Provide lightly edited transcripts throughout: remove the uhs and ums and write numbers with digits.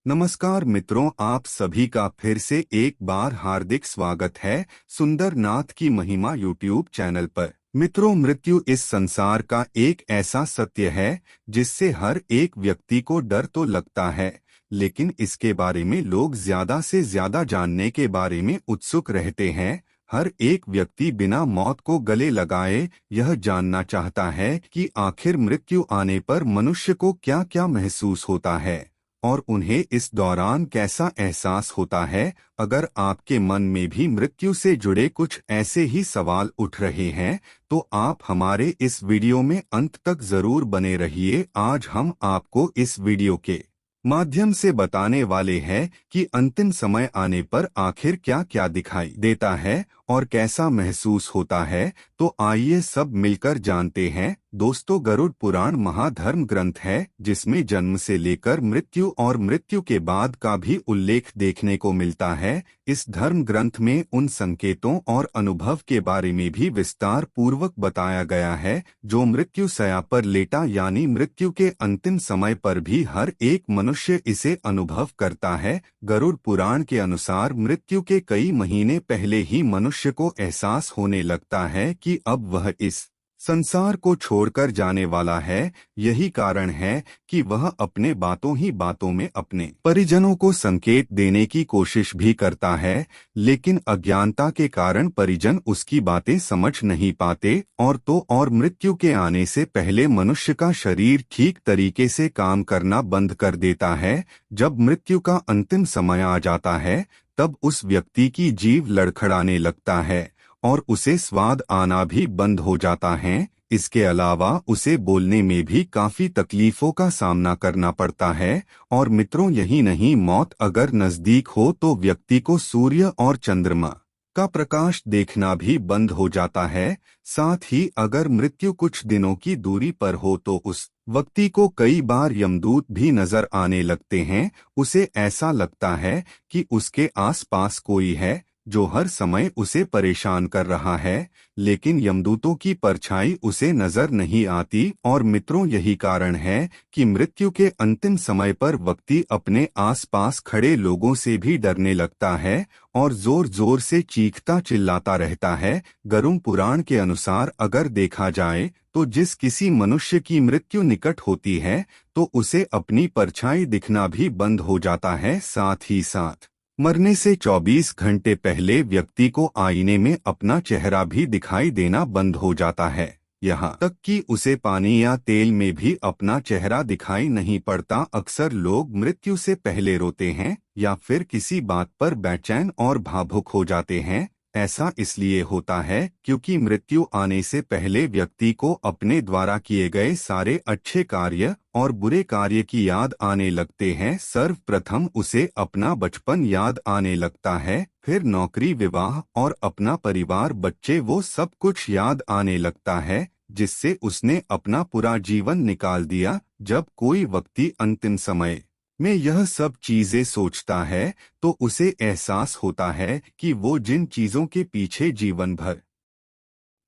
नमस्कार मित्रों, आप सभी का फिर से एक बार हार्दिक स्वागत है सुंदर नाथ की महिमा यूट्यूब चैनल पर। मित्रों, मृत्यु इस संसार का एक ऐसा सत्य है जिससे हर एक व्यक्ति को डर तो लगता है, लेकिन इसके बारे में लोग ज्यादा से ज्यादा जानने के बारे में उत्सुक रहते हैं। हर एक व्यक्ति बिना मौत को गले लगाए यह जानना चाहता है कि आखिर मृत्यु आने पर मनुष्य को क्या क्या महसूस होता है और उन्हें इस दौरान कैसा एहसास होता है। अगर आपके मन में भी मृत्यु से जुड़े कुछ ऐसे ही सवाल उठ रहे हैं तो आप हमारे इस वीडियो में अंत तक जरूर बने रहिए। आज हम आपको इस वीडियो के माध्यम से बताने वाले हैं कि अंतिम समय आने पर आखिर क्या क्या दिखाई देता है और कैसा महसूस होता है। तो आइए सब मिलकर जानते हैं। दोस्तों, गरुड़ पुराण महाधर्म ग्रंथ है जिसमें जन्म से लेकर मृत्यु और मृत्यु के बाद का भी उल्लेख देखने को मिलता है। इस धर्म ग्रंथ में उन संकेतों और अनुभव के बारे में भी विस्तार पूर्वक बताया गया है जो मृत्यु शैया पर लेटा यानी मृत्यु के अंतिम समय पर भी हर एक मनुष्य इसे अनुभव करता है। गरुड़ पुराण के अनुसार मृत्यु के कई महीने पहले ही मनुष्य को एहसास होने लगता है कि अब वह इस संसार को छोड़कर जाने वाला है। यही कारण है कि वह अपने बातों ही बातों में अपने परिजनों को संकेत देने की कोशिश भी करता है, लेकिन अज्ञानता के कारण परिजन उसकी बातें समझ नहीं पाते और मृत्यु के आने से पहले मनुष्य का शरीर ठीक तरीके से काम करना बंद कर देता है। जब मृत्यु का अंतिम समय आ जाता है तब उस व्यक्ति की जीभ लड़खड़ाने लगता है और उसे स्वाद आना भी बंद हो जाता है। इसके अलावा उसे बोलने में भी काफी तकलीफों का सामना करना पड़ता है। और मित्रों, यही नहीं, मौत अगर नजदीक हो तो व्यक्ति को सूर्य और चंद्रमा का प्रकाश देखना भी बंद हो जाता है। साथ ही अगर मृत्यु कुछ दिनों की दूरी पर हो तो उस व्यक्ति को कई बार यमदूत भी नजर आने लगते हैं। उसे ऐसा लगता है कि उसके आसपास कोई है जो हर समय उसे परेशान कर रहा है, लेकिन यमदूतों की परछाई उसे नजर नहीं आती। और मित्रों, यही कारण है कि मृत्यु के अंतिम समय पर व्यक्ति अपने आसपास खड़े लोगों से भी डरने लगता है और जोर जोर से चीखता चिल्लाता रहता है। गरुड़ पुराण के अनुसार अगर देखा जाए तो जिस किसी मनुष्य की मृत्यु निकट होती है तो उसे अपनी परछाई दिखना भी बंद हो जाता है। साथ ही साथ मरने से 24 घंटे पहले व्यक्ति को आईने में अपना चेहरा भी दिखाई देना बंद हो जाता है। यहाँ तक कि उसे पानी या तेल में भी अपना चेहरा दिखाई नहीं पड़ता। अक्सर लोग मृत्यु से पहले रोते हैं या फिर किसी बात पर बेचैन और भावुक हो जाते हैं। ऐसा इसलिए होता है क्योंकि मृत्यु आने से पहले व्यक्ति को अपने द्वारा किए गए सारे अच्छे कार्य और बुरे कार्य की याद आने लगते हैं। सर्वप्रथम उसे अपना बचपन याद आने लगता है, फिर नौकरी, विवाह और अपना परिवार, बच्चे, वो सब कुछ याद आने लगता है जिससे उसने अपना पूरा जीवन निकाल दिया। जब कोई व्यक्ति अंतिम समय में यह सब चीजें सोचता है तो उसे एहसास होता है कि वो जिन चीजों के पीछे जीवन भर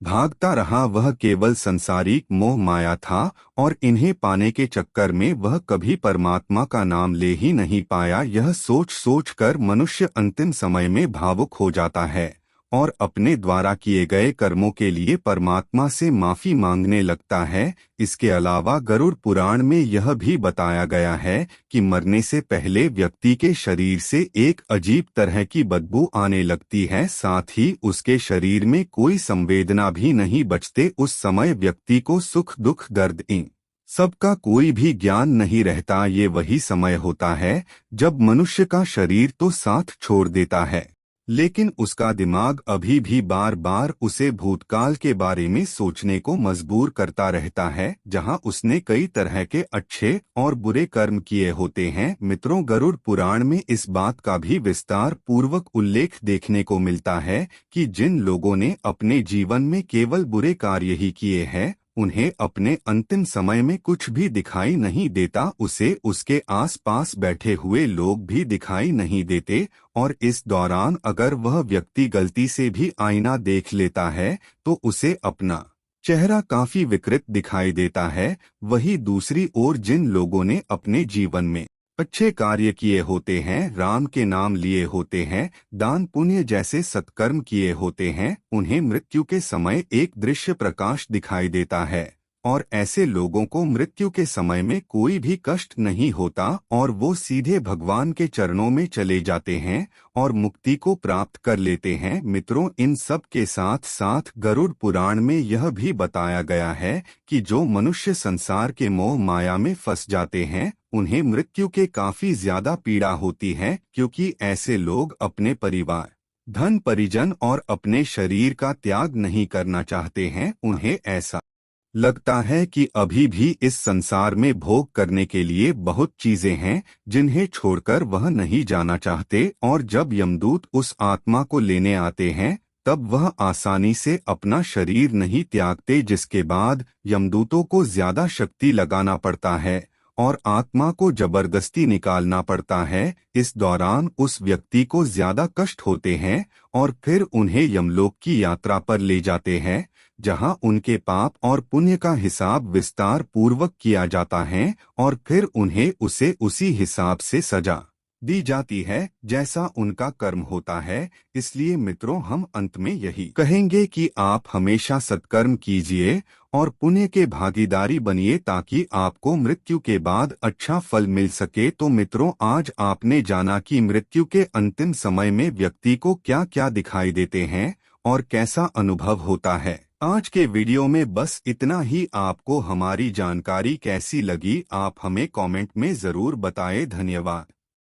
भागता रहा वह केवल सांसारिक मोह माया था और इन्हें पाने के चक्कर में वह कभी परमात्मा का नाम ले ही नहीं पाया। यह सोच सोच कर मनुष्य अंतिम समय में भावुक हो जाता है और अपने द्वारा किए गए कर्मों के लिए परमात्मा से माफी मांगने लगता है। इसके अलावा गरुड़ पुराण में यह भी बताया गया है कि मरने से पहले व्यक्ति के शरीर से एक अजीब तरह की बदबू आने लगती है। साथ ही उसके शरीर में कोई संवेदना भी नहीं बचते। उस समय व्यक्ति को सुख, दुख, दर्द, इन सबका कोई भी ज्ञान नहीं रहता। ये वही समय होता है जब मनुष्य का शरीर तो साथ छोड़ देता है, लेकिन उसका दिमाग अभी भी बार बार उसे भूतकाल के बारे में सोचने को मजबूर करता रहता है जहां उसने कई तरह के अच्छे और बुरे कर्म किए होते हैं। मित्रों, गरुड़ पुराण में इस बात का भी विस्तार पूर्वक उल्लेख देखने को मिलता है कि जिन लोगों ने अपने जीवन में केवल बुरे कार्य ही किए हैं उन्हें अपने अंतिम समय में कुछ भी दिखाई नहीं देता। उसे उसके आसपास बैठे हुए लोग भी दिखाई नहीं देते और इस दौरान अगर वह व्यक्ति गलती से भी आईना देख लेता है तो उसे अपना चेहरा काफी विकृत दिखाई देता है। वहीं दूसरी ओर जिन लोगों ने अपने जीवन में अच्छे कार्य किए होते हैं, राम के नाम लिए होते हैं, दान पुण्य जैसे सत्कर्म किए होते हैं, उन्हें मृत्यु के समय एक दृश्य प्रकाश दिखाई देता है और ऐसे लोगों को मृत्यु के समय में कोई भी कष्ट नहीं होता और वो सीधे भगवान के चरणों में चले जाते हैं और मुक्ति को प्राप्त कर लेते हैं। मित्रों, इन सब के साथ साथ गरुड़ पुराण में यह भी बताया गया है कि जो मनुष्य संसार के मोह माया में फंस जाते हैं उन्हें मृत्यु के काफी ज्यादा पीड़ा होती है, क्योंकि ऐसे लोग अपने परिवार, धन, परिजन और अपने शरीर का त्याग नहीं करना चाहते हैं। उन्हें ऐसा लगता है कि अभी भी इस संसार में भोग करने के लिए बहुत चीजें हैं जिन्हें छोड़कर वह नहीं जाना चाहते, और जब यमदूत उस आत्मा को लेने आते हैं तब वह आसानी से अपना शरीर नहीं त्यागते, जिसके बाद यमदूतों को ज्यादा शक्ति लगाना पड़ता है और आत्मा को जबरदस्ती निकालना पड़ता है। इस दौरान उस व्यक्ति को ज्यादा कष्ट होते हैं और फिर उन्हें यमलोक की यात्रा पर ले जाते हैं, जहां उनके पाप और पुण्य का हिसाब विस्तार पूर्वक किया जाता है और फिर उन्हें उसी हिसाब से सजा दी जाती है जैसा उनका कर्म होता है। इसलिए मित्रों, हम अंत में यही कहेंगे कि आप हमेशा सत्कर्म कीजिए और पुण्य के भागीदारी बनिए ताकि आपको मृत्यु के बाद अच्छा फल मिल सके। तो मित्रों, आज आपने जाना कि मृत्यु के अंतिम समय में व्यक्ति को क्या क्या दिखाई देते हैं और कैसा अनुभव होता है। आज के वीडियो में बस इतना ही। आपको हमारी जानकारी कैसी लगी आप हमें कमेंट में जरूर बताएं। धन्यवाद।